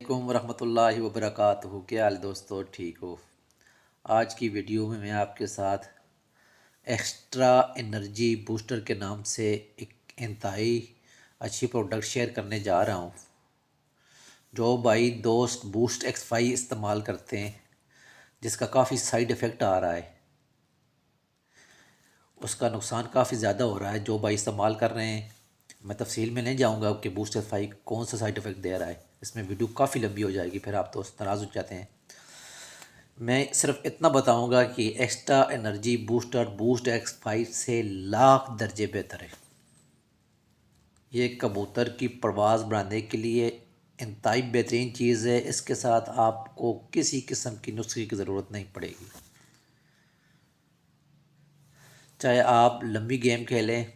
अलैकुम वरहमत ला वबरकातुहू। क्या हाल दोस्तों, ठीक हो? आज की वीडियो में मैं आपके साथ एक्स्ट्रा एनर्जी बूस्टर के नाम से एक इंतहाई अच्छी प्रोडक्ट शेयर करने जा रहा हूँ। जो भाई दोस्त बूस्ट एक्स 5 इस्तेमाल करते हैं, जिसका काफ़ी साइड इफ़ेक्ट आ रहा है, उसका नुकसान काफ़ी ज़्यादा हो रहा है। जो भाई इस्तेमाल कर रहे हैं, मैं तफसील में नहीं जाऊँगा कि बूस्ट एक्स 5 कौन सा साइड इफ़ेक्ट दे रहा है। इसमें वीडियो काफ़ी लंबी हो जाएगी, फिर आप दोस्त नाराज़ हो जाते हैं। मैं सिर्फ इतना बताऊंगा कि extra energy booster boost x 5 से लाख दर्जे बेहतर है। ये कबूतर की परवाज़ बढ़ाने के लिए इंतहाई बेहतरीन चीज़ है। इसके साथ आपको किसी किस्म की नुस्खे की ज़रूरत नहीं पड़ेगी। चाहे आप लंबी गेम खेलें,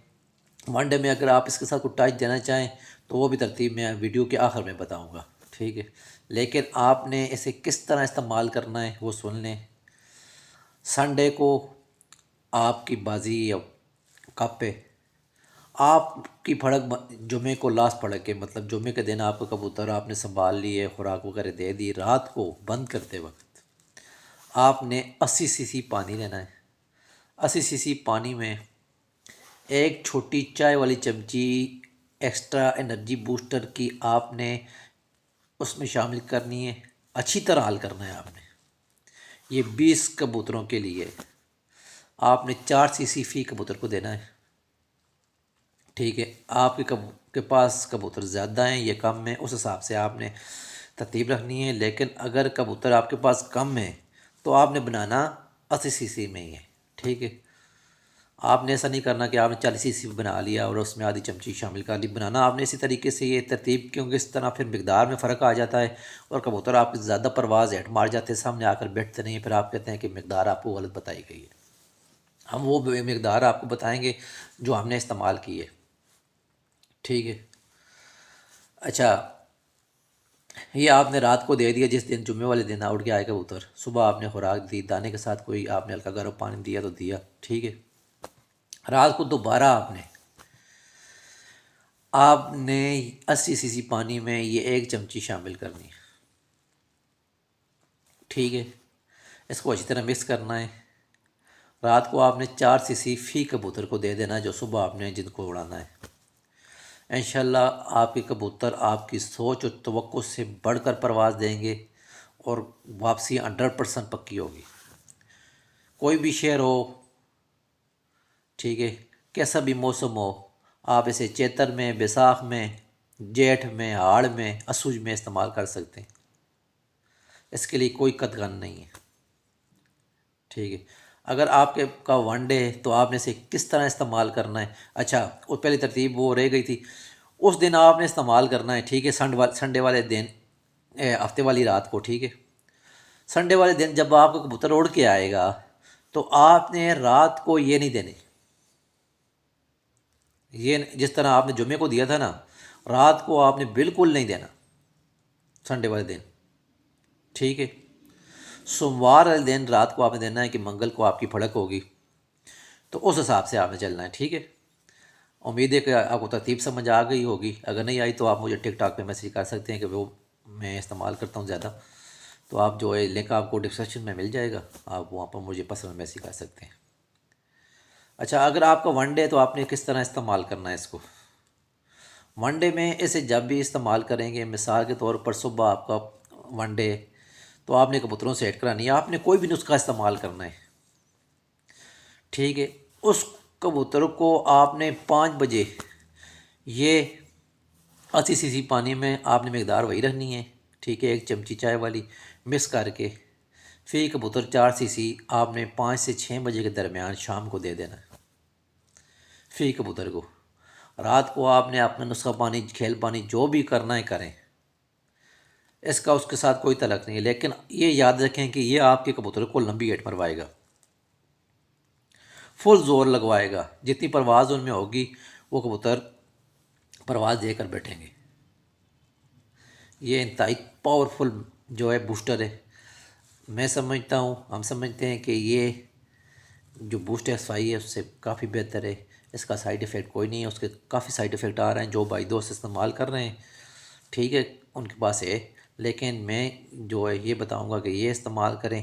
वनडे में अगर आप इसके साथ कुछ टच देना चाहें तो वो भी तरतीब मैं वीडियो के आखिर में बताऊंगा, ठीक है। लेकिन आपने इसे किस तरह इस्तेमाल करना है वो सुन लें। संडे को आपकी बाजी या कप पे आपकी फड़क जुमे को लास्ट फड़क के मतलब जुमे के दिन आपका कबूतर आपने संभाल लिए, खुराक वगैरह दे दी। रात को बंद करते वक्त आपने 80 सीसी पानी लेना है। 80 सीसी पानी में एक छोटी चाय वाली चमची एक्स्ट्रा एनर्जी बूस्टर की आपने उसमें शामिल करनी है। अच्छी तरह हल करना है आपने। ये 20 कबूतरों के लिए आपने 4 सीसी फ़ी कबूतर को देना है, ठीक है। आपके के पास कबूतर ज़्यादा हैं या कम हैं, उस हिसाब से आपने तरतीब रखनी है। लेकिन अगर कबूतर आपके पास कम है तो आपने बनाना 80 सीसी में ही है, ठीक है। आपने ऐसा नहीं करना कि आपने 40 सीसी बना लिया और उसमें आधी चमची शामिल कर ली। बनाना आपने इसी तरीके से ये तरतीब, क्योंकि इस तरह फिर मकदार में फ़र्क आ जाता है और कबूतर आपके ज़्यादा परवाज़ हेट मार जाते हैं, सामने आकर बैठते नहीं हैं। फिर आप कहते हैं कि मकदार आपको गलत बताई गई है। हम वो मकदार आपको बताएंगे जो हमने इस्तेमाल की है, ठीक है। अच्छा, ये आपने रात को दे दिया, जिस दिन जुम्मे वाले दिन उठ के आए कबूतर, सुबह आपने खुराक दी, दाने के साथ कोई आपने हल्का गर्म पानी दिया तो दिया, ठीक है। रात को दोबारा आपने आपने 80 सीसी पानी में ये एक चमची शामिल करनी है, ठीक है। इसको अच्छी तरह मिक्स करना है। रात को आपने 4 सीसी फ़ी कबूतर को दे देना जो सुबह आपने जिनको उड़ाना है। इंशाल्लाह आपके कबूतर आपकी सोच और तवक्को से बढ़कर परवाज़ देंगे और वापसी 100% पक्की होगी। कोई भी शहर हो, ठीक है, कैसा भी मौसम हो, आप इसे चैतर में, बैसाख में, जेठ में, हाड़ में, असुज में इस्तेमाल कर सकते हैं। इसके लिए कोई कतगन नहीं है, ठीक है। अगर आपके का वनडे है तो आपने इसे किस तरह इस्तेमाल करना है। अच्छा, वो पहली तरतीब वो रह गई थी। उस दिन आपने इस्तेमाल करना है, ठीक है, संडे वाले दिन, हफ्ते वाली रात को, ठीक है। संडे वाले दिन जब आपका कबूतर उड़ के आएगा तो आपने रात को ये नहीं देने, ये जिस तरह आपने जुमे को दिया था ना, रात को आपने बिल्कुल नहीं देना संडे वाले दिन, ठीक है। सोमवार वाले दिन रात को आपने देना है कि मंगल को आपकी फड़क होगी, तो उस हिसाब से आपने चलना है, ठीक है। उम्मीद है कि आपको तरतीब समझ आ गई होगी। अगर नहीं आई तो आप मुझे टिकटॉक पे मैसेज कर सकते हैं कि वो मैं इस्तेमाल करता हूँ ज़्यादा, तो आप जो है लिंक आपको डिस्क्रिप्शन में मिल जाएगा, आप वहाँ पर मुझे पर्सनल मैसेज कर सकते हैं। अच्छा, अगर आपका वनडे है तो आपने किस तरह इस्तेमाल करना है इसको। वनडे में इसे जब भी इस्तेमाल करेंगे, मिसाल के तौर पर सुबह आपका वनडे, तो आपने कबूतरों से ऐड करानी है, आपने कोई भी नुस्खा इस्तेमाल करना है, ठीक है। उस कबूतर को आपने 5 बजे ये 80 सीसी पानी में आपने मकदार वही रखनी है, ठीक है, एक चमची चाय वाली मिक्स करके फिर कबूतर 4 सीसी आपने 5 से 6 बजे के दरमियान शाम को दे देना है। फिर कबूतर को रात को आपने अपना नुस्खा पानी, खेल पानी जो भी करना है करें, इसका उसके साथ कोई तलक नहीं है। लेकिन ये याद रखें कि ये आपके कबूतर को लंबी एट मरवाएगा, फुल ज़ोर लगवाएगा। जितनी परवाज़ उनमें होगी वो कबूतर परवाज़ देकर बैठेंगे। ये इंतहाई पावरफुल जो है बूस्टर है। मैं समझता हूँ, हम समझते हैं कि ये जो बूस्ट एक्स 5 है उससे काफ़ी बेहतर है। इसका साइड इफ़ेक्ट कोई नहीं है, उसके काफ़ी साइड इफ़ेक्ट आ रहे हैं। जो भाई दोस्त इस्तेमाल कर रहे हैं, ठीक है, उनके पास है। لیکن میں جو ہے یہ بتاؤں گا کہ یہ استعمال کریں،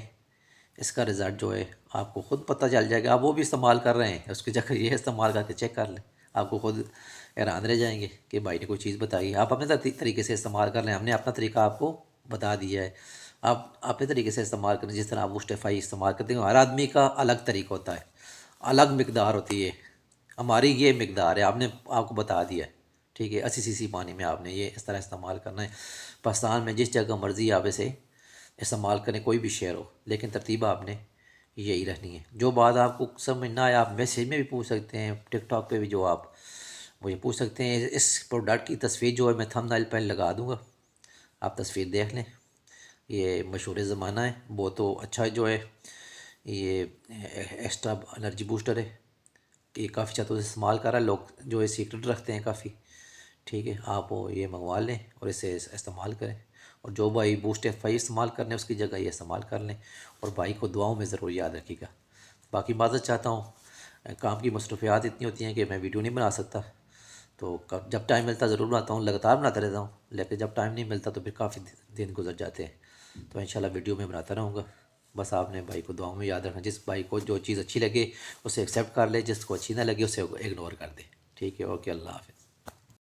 اس کا رزلٹ جو ہے آپ کو خود پتہ چل جائے گا۔ آپ وہ بھی استعمال کر رہے ہیں، اس کی جگہ یہ استعمال کر کے چیک کر لیں، آپ کو خود حیران رہ جائیں گے کہ بھائی نے کوئی چیز بتائی ہے۔ آپ اپنے طریقے سے استعمال کر لیں، ہم نے اپنا طریقہ آپ کو بتا دیا ہے، آپ اپنے طریقے سے استعمال کریں جس طرح آپ وسٹیفائی استعمال کرتے ہیں۔ ہر آدمی کا الگ طریقہ ہوتا ہے، الگ مقدار ہوتی ہے، ہماری یہ مقدار ہے، آپ کو بتا دیا ہے، ٹھیک ہے۔ 80 cc پانی میں آپ نے یہ اس طرح استعمال کرنا ہے۔ پاکستان میں جس جگہ مرضی آپ اسے استعمال کریں، کوئی بھی شہر ہو، لیکن ترتیب آپ نے یہی رہنی ہے۔ جو بات آپ کو سمجھ نہ آئے آپ میسیج میں بھی پوچھ سکتے ہیں، ٹک ٹاک پہ بھی جو آپ مجھے پوچھ سکتے ہیں۔ اس پروڈکٹ کی تصویر جو ہے میں تھمبنیل پہ لگا دوں گا، آپ تصویر دیکھ لیں۔ یہ مشہور زمانہ ہے، بہت تو اچھا جو ہے یہ ایکسٹرا انرجی بوسٹر ہے، یہ کافی چیزوں سے استعمال کر رہا ہے، لوگ جو ہے سیکرٹ رکھتے ہیں کافی، ٹھیک ہے۔ آپ وہ یہ منگوا لیں اور اسے استعمال کریں، اور جو بھائی بوسٹ ایف آئی استعمال کرنے اس کی جگہ یہ استعمال کر لیں، اور بھائی کو دعاؤں میں ضرور یاد رکھیے گا۔ باقی معذرت چاہتا ہوں، کام کی مصروفیات اتنی ہوتی ہیں کہ میں ویڈیو نہیں بنا سکتا، تو جب ٹائم ملتا ضرور بناتا ہوں، لگاتار بناتا رہتا ہوں، لیکن جب ٹائم نہیں ملتا تو پھر کافی دن گزر جاتے ہیں، تو انشاءاللہ ویڈیو میں بناتا رہوں گا۔ بس آپ نے بھائی کو دعاؤں میں یاد رکھنا، جس بھائی کو جو چیز اچھی لگے اسے ایکسیپٹ کر لے، جس کو اچھی نہ لگے اسے اگنور کر دے، ٹھیک ہے۔ اوکے، اللہ حافظ۔